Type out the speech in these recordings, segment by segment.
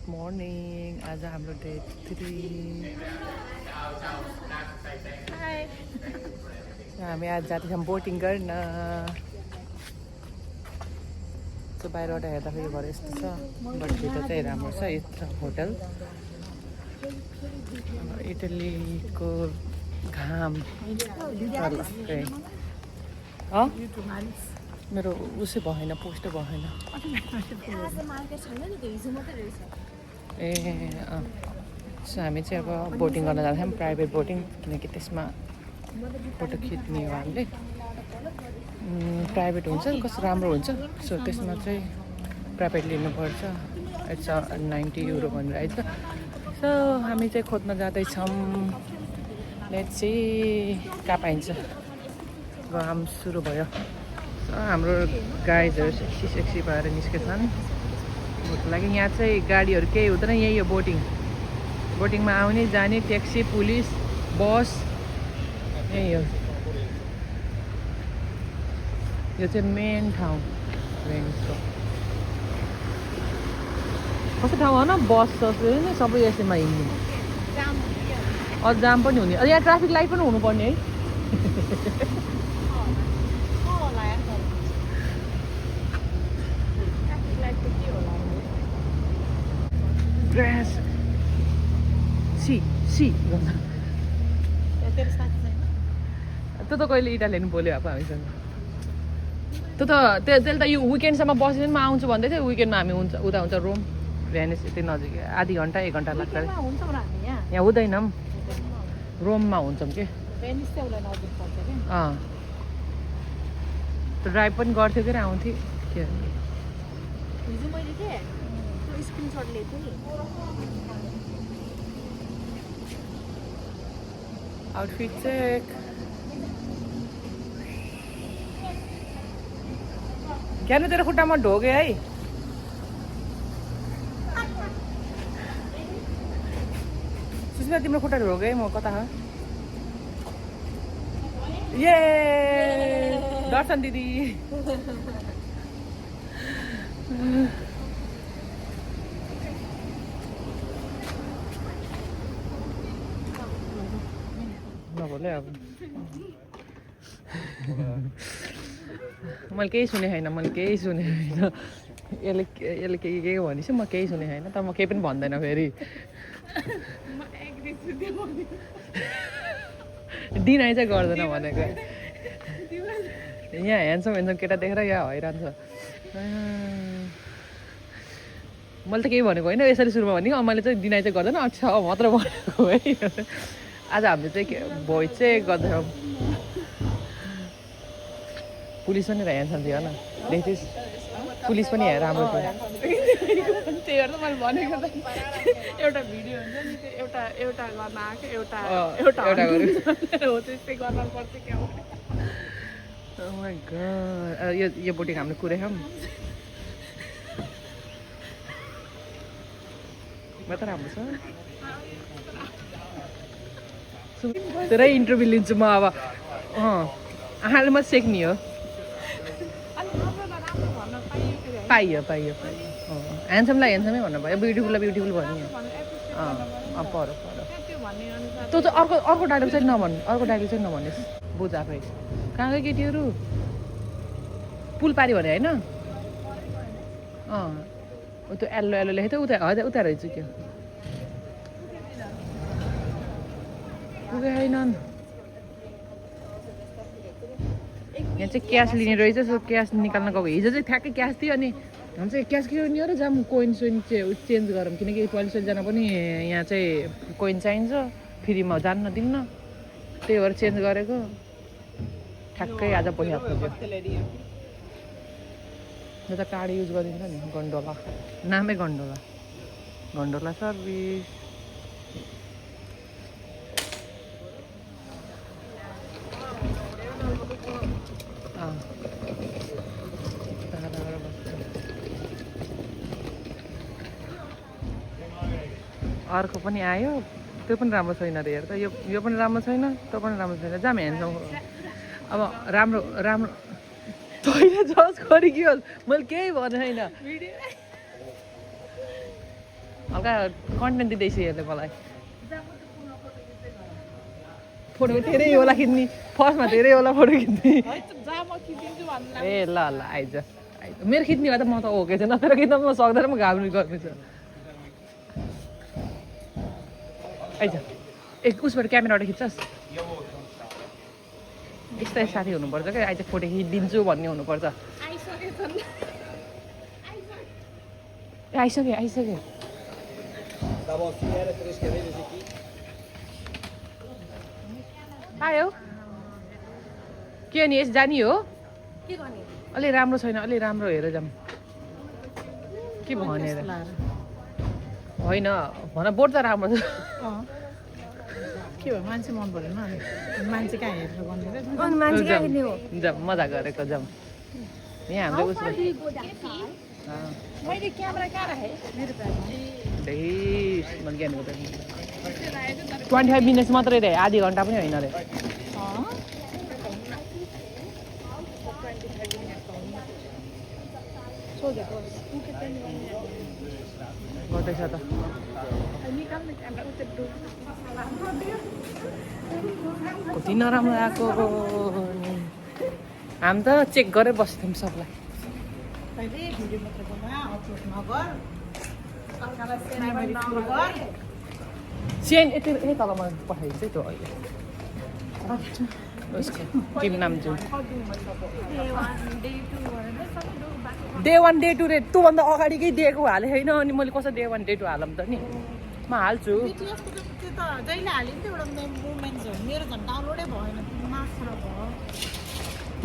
Morning. आज हाम्रो day 3। हामी आज जाँदैछौँ बोटिङ गर्न। त्यो बाहिरबाट हेर्दाखेरि घर यस्तो छ, बट भित्र चाहिँ राम्रो छ। यस्तो होटल इटलीको घाम मेरो उसै भएन, पोस्टै भएन। ए अँ, हामी चाहिँ अब बोटिङ गर्न जाँदैछौँ, प्राइभेट बोटिङ, किनकि त्यसमा फोटो खिच्ने हो हामीले। प्राइभेट हुन्छ, कस्तो राम्रो हुन्छ। सो त्यसमा चाहिँ प्राइभेट लिनुपर्छ। इट्स 90 युरो भनेर आइज। सो हामी चाहिँ खोज्न जाँदैछौँ। लेट्स सी कहाँ पाइन्छ। घाम सुरु भयो। हाम्रो गाइजहरू सेक्सी भएर निस्केछन् बोटको लागि। यहाँ चाहिँ गाडीहरू केही हुँदैन, यही हो बोटिङ। बोटिङमा आउने जाने ट्याक्सी, पुलिस, बस यही हो। यो चाहिँ मेन ठाउँ भेनिसको। कस्तो ठाउँ हो न, बस नि सबै यसैमा हिँड्ने। अझ जाम पनि हुने। यहाँ ट्राफिक लाइट पनि हुनुपर्ने है। ग्रास सी सी भन्दा त्यो त कहिले इटालियन बोल्यो अब हामीसँग। त्यो त त्यसले त यो विकेन्डसम्म बसेर पनि आउँछु भन्दै थियो। विकेन्डमा हामी हुन्छ उता हुन्छ रोम, भेनिस यति नजिक, आधी घन्टा 1 घन्टा लाग्छ। यहाँ हुँदैन, रोममा हुन्छौँ कि। अँ त्यो ड्राइभ पनि गर्थ्यो कि आउँथ्यो के। Outfit check. ज्ञानु तेरो खुट्टामा ढोगे है। सुस्मिता तिम्रो खुट्टा ढोगे म कता हो। ये दर्शन दिदी। नबोले अब मैले केही सुने छैन, मैले केही सुने छैन। यसले के भनेपछि म केही सुने छैन, तर म केही पनि भन्दैन फेरि। डिनाइ चाहिँ गर्दैन भनेको। यहाँ ह्यान्डसम केटा देखेर यहाँ हैरान छ। मैले त केही भनेको होइन, यसरी सुरुमा भनेको। मैले चाहिँ डिनाइ चाहिँ गर्दैन, अच्छा मात्र भनेको है। आज हामीले चाहिँ भोइस चाहिँ गर्दैछौँ। पुलिस पनि ह्यान्डसम थियो होइन, देखिस् पुलिस पनि हेर राम्रो थियो। त्यही भएर त मैले भनेको त एउटा भिडियो हुन्छ नि, त्यो एउटा गर्न आएको एउटा हो, त्यस्तै गर्नुपर्छ क्या हो। Oh my god, यो बोटिङ हामीले कुरेछौँ। मात्र राम्रो छ। तेरै इन्टरभ्यू लिन्छु म अब। आँखाले म सेक्ने हो। पाइयो पाइयो पाइयो। ह्यान्डसमलाई ह्यान्डसमै भन्नु भयो, ब्युटिफुललाई ब्युटिफुल भन्यो। पर त्यो चाहिँ अर्को डायलग चाहिँ नभन्नु, अर्को डायलग चाहिँ नभन्नुहोस्। बुझ आफै। कहाँ गयो केटीहरू? पुल पारि भने होइन? त्यो एल्लो एल्लो लेखेको थियो, उता रहेछ क्या। पुगे छैनन्। यहाँ चाहिँ क्यास लिने रहेछ। सो क्यास निकाल्न गएको। हिजो चाहिँ ठ्याक्कै क्यास थियो, अनि हामी चाहिँ क्यास के गर्ने हो र जाऊँ कोइन सोइन चेन्ज गरौँ, किनकि पल्ली जान पनि यहाँ चाहिँ कोइन चाहिन्छ, फ्रीमा जान्न दिन्न। त्यही भएर चेन्ज गरेको। ठ्याक्कै आज पैसा पुग्यो। यो त कार्ड युज गरिदिन्छ नि, गन्डोला नामै गन्डोला। गन्डोला सर्भिस। अर्को पनि आयो, त्यो पनि राम्रो छैन अरे। हेर त यो पनि राम्रो छैन, त्यो पनि राम्रो छैन। जाम हेर्छौँ अब। राम्रो राम्रो तैँले जज गरिकियोस्, मैले केही भने छैन। हल्का कन्टेन्ट दिँदैछु यसले मलाई फोटो धेरै होला खिच्ने फर्स्टमा धेरै होला फोटो खिच्ने ए ल ल आइज मेरो खिच्ने भए त म त ओके छ नत्र खिच्न म सक्दैन म घाब्नु गर्नु छ आइज एक उसबाट क्यामेराबाट खिच्छस् यस्तै साथी हुनुपर्छ क्या आइज फोटो खिचिदिन्छु भन्ने हुनुपर्छ आइसक्यो आइसक्यो आयो के अनि यस जाने हो अलि राम्रो छैन अलि राम्रो हेरेर जाऊँ के भनेर होइन भन बोर्ड त राम्रो छ के भयो मान्छे मन परेन मान्छे कहाँ हेरेर जाऊँ जाऊँ मजा गरेको जाऊँ यहाँ हाम्रो उसको मैले क्यामेरा कहाँ राखेँ मेरो ज्ञानको 25 मिनट्स मात्रै रे आधी घन्टा पनि होइन रे गर्दैछ त कति नराम्रो आएको हामी त चेक गरेर बस्थ्यौँ सबलाई सेन यति तलमा पठाइन्छ त्यो अहिले उसको टिम नाम जाउँ डे 1 डे 2 रे त्योभन्दा अगाडिकै दिएको हालेको छैन अनि मैले कसरी डे 1 डे 2 हालौँ त नि म हाल्छु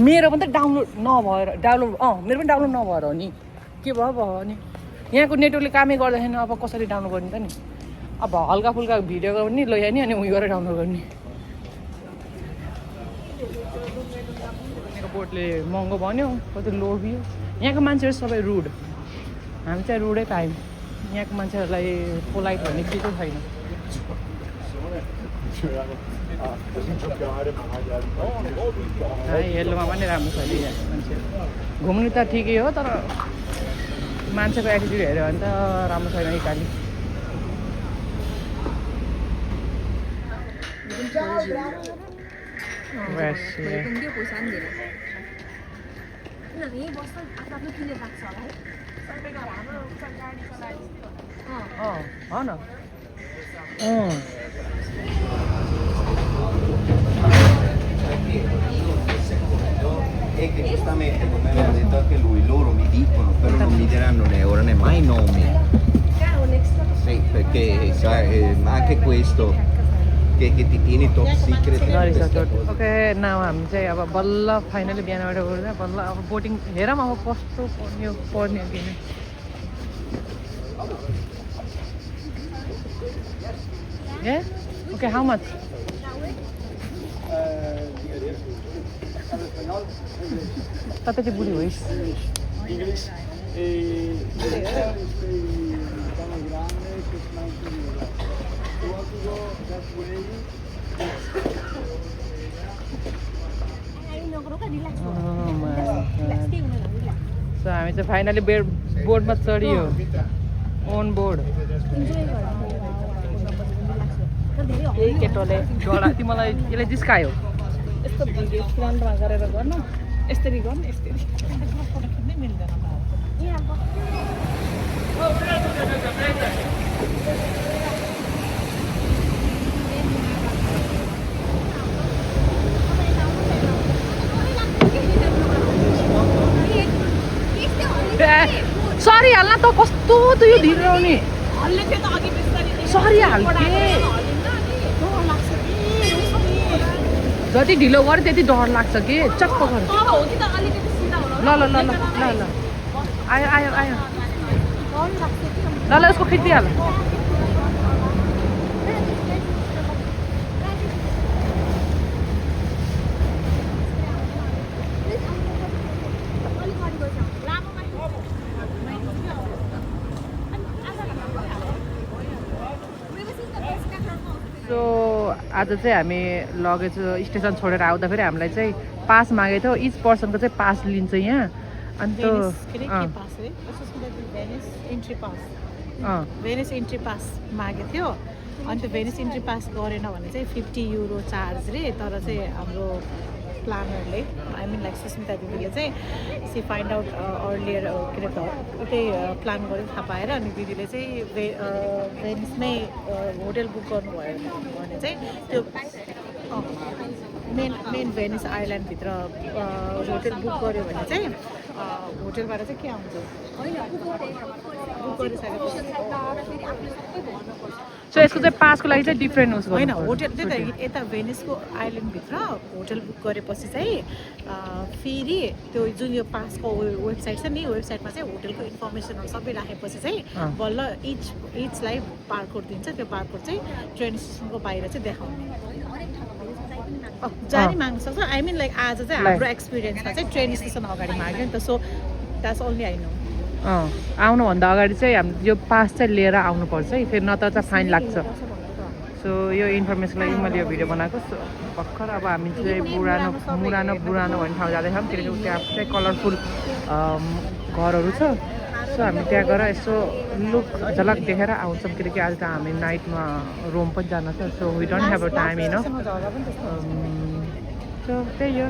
मेरो पनि त डाउनलोड नभएर मेरो पनि डाउनलोड नभएर हो नि के भयो नि यहाँको नेटवर्कले कामै गर्दैन अब कसरी डाउनलोड गर्ने त नि अब हल्का फुल्का भिडियो गर्ने लैया नि अनि उयो गरेर डाउनलोड गर्ने बोर्डले महँगो भन्यो कति लोभियो यहाँको मान्छेहरू सबै रुड हामी चाहिँ रुडै पायौँ यहाँको मान्छेहरूलाई पोलाइट भन्ने के चाहिँ छैन येल्लोमा पनि राम्रो छ नि यहाँ मान्छे घुम्नु त ठिकै हो तर मान्छेको एटिट्युड हेऱ्यो भने त राम्रो छैन Italy E che giustamente come aveva detto anche lui loro mi dicono però non mi diranno né ora né mai nomi sì perché sai anche questo che ti tieni top secret okay now हामी चाहिँ अब बल्ल finally बिहानबाट उठ्दा बल्ल अब boating हेरौँ अब कस्तो पर्ने हो किन Yes? Okay, how much? Tata de buri hoje. Inglês. So हामी चाहिँ फाइनली बोर्डमा चढियो ओन बोर्ड यही केटोले डरा तिमीलाई यसले जिस्कायो यस्तो भिडियो फ्रन्टमा गरेर गर्न यसरी गर्न यसरी फोटो खिच्नै मिल्दैन सरी हाल्न त कस्तो त यो ढिलो आउने सरी हाल्के जति ढिलो गऱ्यो त्यति डर लाग्छ कि चक्क गर ल ल ल ल ल ल आयो आयो आयो ल ल यसको खिचिदिइहाल आज चाहिँ हामी लगेज स्टेसन छोडेर आउँदाखेरि हामीलाई चाहिँ पास मागेको थियो इच पर्सनको चाहिँ पास लिन्छ यहाँ अन्त भेनिस इन्ट्री पास मागेको थियो अनि त्यो भेनिस इन्ट्री पास गरेन भने चाहिँ 50 युरो चार्ज रे तर चाहिँ हाम्रो प्लानरले आई मिन लाइक सुस्मिता दिदीले चाहिँ सी फाइन्ड आउट अर्लियर के अरे उतै प्लान गरेर थाहा पाएर अनि दिदीले चाहिँ भेनिसमै होटल बुक गर्नुभयो भने चाहिँ त्यो मेन भेनिस आइल्यान्डभित्र होटल बुक गऱ्यो भने चाहिँ होटलबाट चाहिँ के आउँछ बुक गरिसकेपछि सो यसको चाहिँ पासको लागि चाहिँ डिफ्रेन्ट होस् होइन होटल त्यही त यता भेनिसको आइल्यान्डभित्र होटल बुक गरेपछि चाहिँ फेरि त्यो जुन यो पासको वेबसाइट छ नि वेबसाइटमा चाहिँ होटलको इन्फर्मेसनहरू सबै राखेपछि चाहिँ बल्ल इचलाई बारकोड दिन्छ त्यो बारकोड चाहिँ ट्रेन स्टेसनको बाहिर चाहिँ देखाउने जारी माग्न सक्छ आई मिन लाइक आज चाहिँ हाम्रो एक्सपिरियन्समा चाहिँ ट्रेन स्टेसन अगाडि माग्यो नि त so that's only I know आउनुभन्दा अगाडि चाहिँ हाम्रो यो पास चाहिँ लिएर आउनुपर्छ है फेरि नत्र चाहिँ फाइन लाग्छ सो यो इन्फर्मेसनको लागि मैले यो भिडियो बनाएको भर्खर अब हामी चाहिँ मुरानो भन्ने ठाउँ जाँदैछौँ किनकि त्यहाँ चाहिँ कलरफुल घरहरू छ सो हामी त्यहाँ गएर यसो लुक झलक देखेर आउँछौँ किनकि आज त हामी नाइटमा रोम पनि जान छ so we don't have a time होइन सो त्यही हो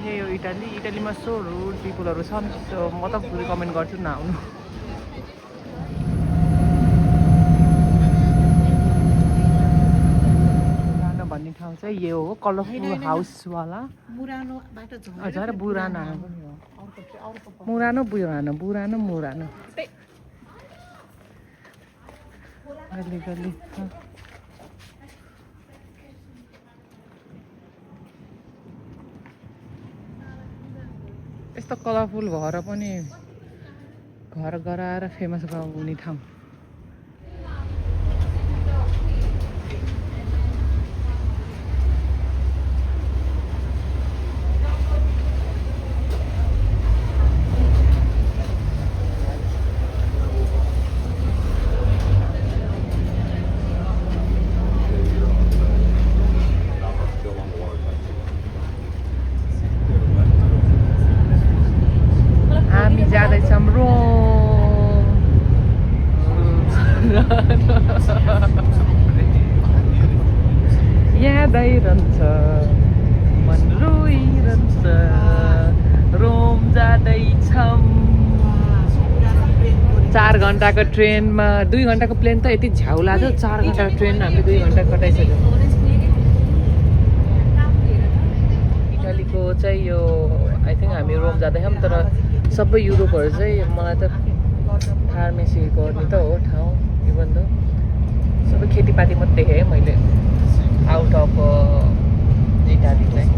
यही हो इटालीमा सो रुड पिपुलहरू छन् सो म त रिकमेन्ड गर्छु नआउनु मुरानो भन्ने ठाउँ चाहिँ यो हो कलरफुल हाउसवाला झन् मुरानो गल्ली यस्तो कलरफुल भएर पनि घर गराएर फेमस हुने ठाउँ यादैरहन्छ मन रोइरहन्छ रोम जाँदैछौँ 4 घन्टाको ट्रेनमा 2 घन्टाको प्लेन त यति झ्याउ लाग्यो 4 घन्टाको ट्रेन हामीले 2 घन्टा कटाइसक्यो इटालीको चाहिँ यो आई थिङ्क हामी रोम जाँदैछौँ तर सबै युरोपहरू चाहिँ मलाई त फार्मेसी गर्ने त हो ठाउँ इभन त सबै खेतीपाती मात्रै देखेँ मैले आउट अफ इटाली चाहिँ